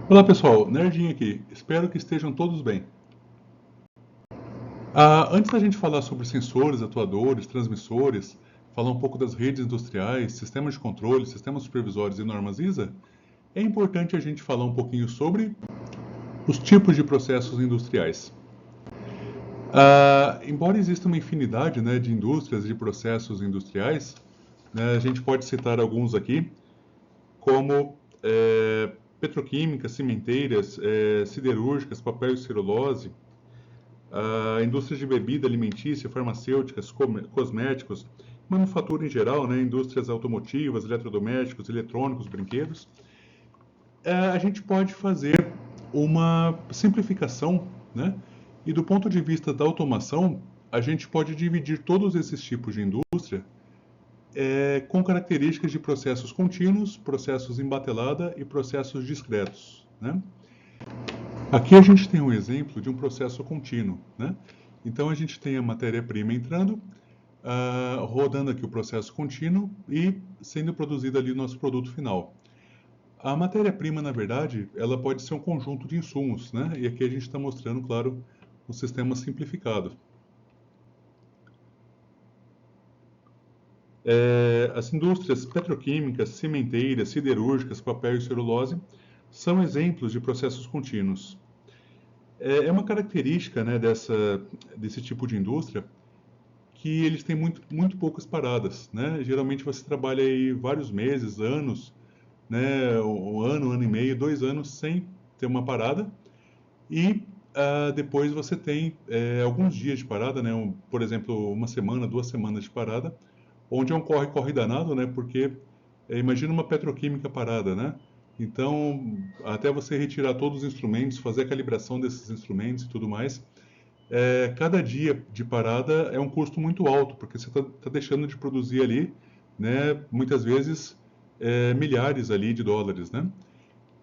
Olá pessoal, Nerdinho aqui. Espero que estejam todos bem. Antes da gente falar sobre sensores, atuadores, transmissores, falar um pouco das redes industriais, sistemas de controle, sistemas supervisórios e normas ISA, é importante a gente falar um pouquinho sobre os tipos de processos industriais. Embora exista uma infinidade, né, de indústrias e de processos industriais, né, a gente pode citar alguns aqui, como petroquímicas, cimenteiras, siderúrgicas, papel e celulose, a indústria de bebida alimentícia, farmacêuticas, cosméticos, manufatura em geral, né, indústrias automotivas, eletrodomésticos, eletrônicos, brinquedos, a gente pode fazer uma simplificação, né? E do ponto de vista da automação, a gente pode dividir todos esses tipos de indústria com características de processos contínuos, processos em batelada e processos discretos, né? Aqui a gente tem um exemplo de um processo contínuo, né? Então a gente tem a matéria-prima entrando, rodando aqui o processo contínuo e sendo produzido ali o nosso produto final. A matéria-prima, na verdade, ela pode ser um conjunto de insumos, né? E aqui a gente está mostrando, claro, um sistema simplificado. As indústrias petroquímicas, cimenteiras, siderúrgicas, papel e celulose são exemplos de processos contínuos. É uma característica, né, desse tipo de indústria que eles têm muito poucas paradas, né? Geralmente você trabalha aí vários meses, anos, né? Um ano e meio, 2 anos sem ter uma parada e depois você tem alguns dias de parada, né? Por exemplo, uma semana, 2 semanas de parada, onde é um corre-corre danado, né? Porque imagina uma petroquímica parada, né? Então, até você retirar todos os instrumentos, fazer a calibração desses instrumentos e tudo mais, cada dia de parada é um custo muito alto, porque você está deixando de produzir ali, né, muitas vezes, milhares ali de dólares, né?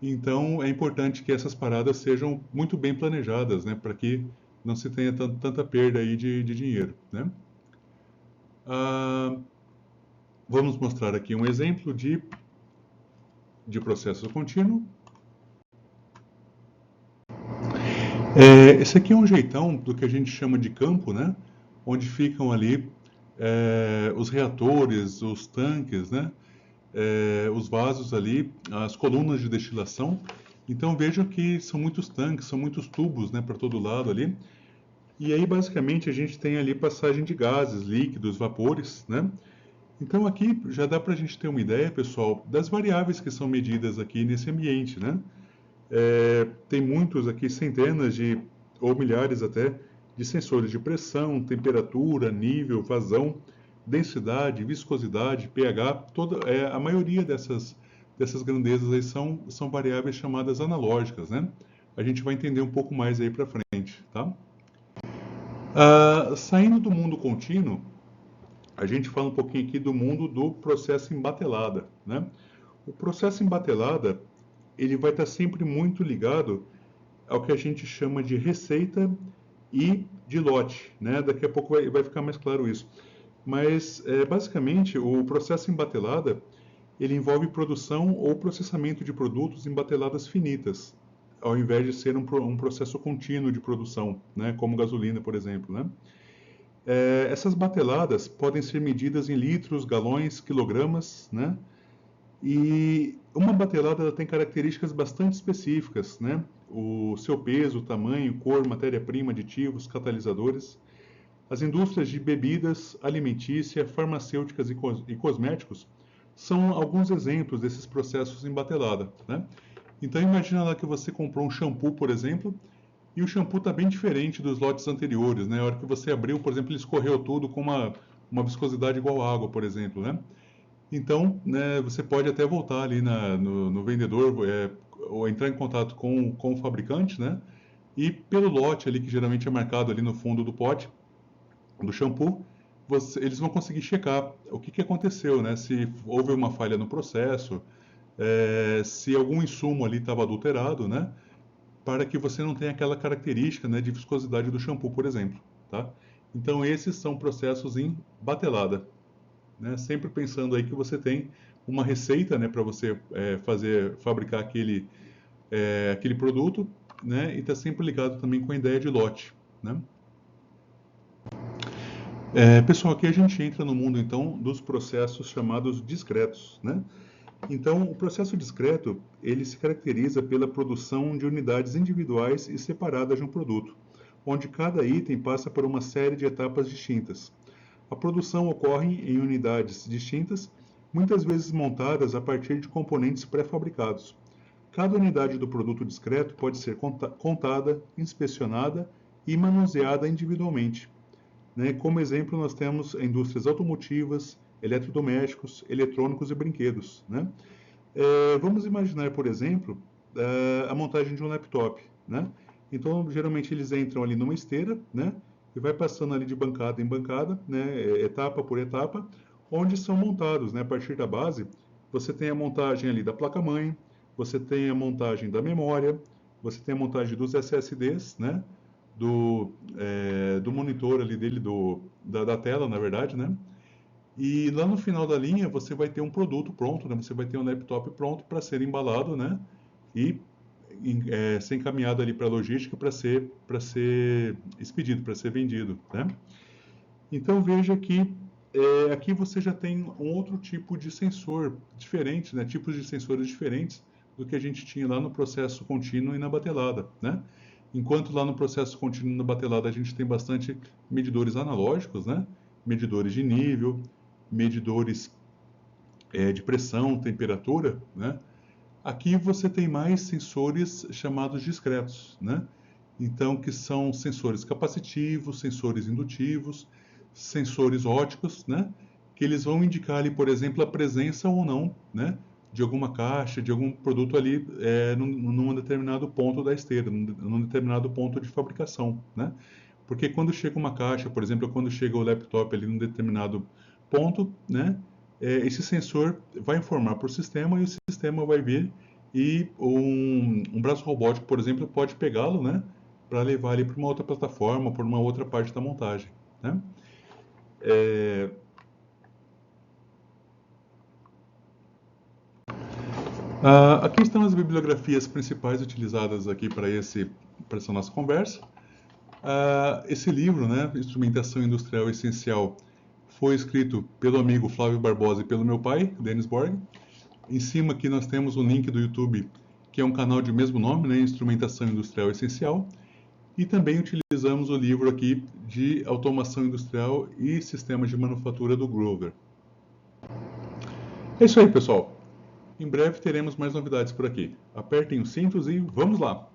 Então, é importante que essas paradas sejam muito bem planejadas, né, para que não se tenha tanta perda aí de dinheiro, né? Ah, vamos mostrar aqui um exemplo de processo contínuo. Esse aqui é um jeitão do que a gente chama de campo, né? Onde ficam ali os reatores, os tanques, né? Os vasos ali, as colunas de destilação. Então vejam que são muitos tanques, são muitos tubos, né, para todo lado ali. E aí basicamente a gente tem ali passagem de gases, líquidos, vapores, né? Então aqui já dá para a gente ter uma ideia, pessoal, das variáveis que são medidas aqui nesse ambiente, né? Tem muitos aqui, centenas ou milhares até, de sensores de pressão, temperatura, nível, vazão, densidade, viscosidade, pH, a maioria dessas grandezas aí são variáveis chamadas analógicas, né? A gente vai entender um pouco mais aí para frente, tá? Saindo do mundo contínuo, a gente fala um pouquinho aqui do mundo do processo em batelada, né? O processo em batelada, ele vai estar sempre muito ligado ao que a gente chama de receita e de lote, né? Daqui a pouco vai ficar mais claro isso. Mas, basicamente, o processo em batelada, ele envolve produção ou processamento de produtos em bateladas finitas, ao invés de ser um processo contínuo de produção, né? Como gasolina, por exemplo, né? Essas bateladas podem ser medidas em litros, galões, quilogramas, né? E uma batelada ela tem características bastante específicas, né? O seu peso, tamanho, cor, matéria-prima, aditivos, catalisadores. As indústrias de bebidas, alimentícia, farmacêuticas e cosméticos são alguns exemplos desses processos em batelada, né? Então imagina lá que você comprou um shampoo, por exemplo, e o shampoo está bem diferente dos lotes anteriores, né? A hora que você abriu, por exemplo, ele escorreu tudo com uma viscosidade igual à água, por exemplo, né? Então, né, você pode até voltar ali no vendedor, ou entrar em contato com o fabricante, né? E pelo lote ali, que geralmente é marcado ali no fundo do pote, do shampoo, eles vão conseguir checar o que aconteceu, né? Se houve uma falha no processo, se algum insumo ali estava adulterado, né? Para que você não tenha aquela característica, né, de viscosidade do shampoo, por exemplo, tá? Então, esses são processos em batelada, né? Sempre pensando aí que você tem uma receita, né, para você fabricar aquele produto, né? E está sempre ligado também com a ideia de lote, né? Pessoal, aqui a gente entra no mundo, então, dos processos chamados discretos, né? Então, o processo discreto, ele se caracteriza pela produção de unidades individuais e separadas de um produto, onde cada item passa por uma série de etapas distintas. A produção ocorre em unidades distintas, muitas vezes montadas a partir de componentes pré-fabricados. Cada unidade do produto discreto pode ser contada, inspecionada e manuseada individualmente, né? Como exemplo, nós temos indústrias automotivas, eletrodomésticos, eletrônicos e brinquedos, né? Vamos imaginar, por exemplo, a montagem de um laptop, né? Então, geralmente eles entram ali numa esteira, né? E vai passando ali de bancada em bancada, né? Etapa por etapa, onde são montados, né? A partir da base, você tem a montagem ali da placa-mãe, você tem a montagem da memória, você tem a montagem dos SSDs, né? Do monitor ali dele, da tela, na verdade, né? E lá no final da linha você vai ter um produto pronto, né? Você vai ter um laptop pronto para ser embalado, né? E ser encaminhado ali para a logística para ser expedido, para ser vendido, né? Então veja que aqui você já tem um outro tipo de sensor diferente, né? Tipos de sensores diferentes do que a gente tinha lá no processo contínuo e na batelada, né? Enquanto lá no processo contínuo e na batelada a gente tem bastante medidores analógicos, né? Medidores de nível, medidores de pressão, temperatura, né? Aqui você tem mais sensores chamados discretos, né? Então, que são sensores capacitivos, sensores indutivos, sensores óticos, né? Que eles vão indicar ali, por exemplo, a presença ou não, né? De alguma caixa, de algum produto ali num determinado ponto da esteira, num determinado ponto de fabricação, né? Porque quando chega uma caixa, por exemplo, quando chega o laptop ali num determinado ponto, né? Esse sensor vai informar para o sistema e o sistema vai vir e um braço robótico, por exemplo, pode pegá-lo, né? Para levar ele para uma outra plataforma, para uma outra parte da montagem, né? Aqui estão as bibliografias principais utilizadas aqui para essa nossa conversa. Esse livro, né, Instrumentação Industrial Essencial, foi escrito pelo amigo Flávio Barbosa e pelo meu pai, Dennis Borg. Em cima aqui nós temos um link do YouTube, que é um canal de mesmo nome, né, Instrumentação Industrial Essencial. E também utilizamos o livro aqui de Automação Industrial e Sistemas de Manufatura do Grover. É isso aí, pessoal. Em breve teremos mais novidades por aqui. Apertem os cintos e vamos lá!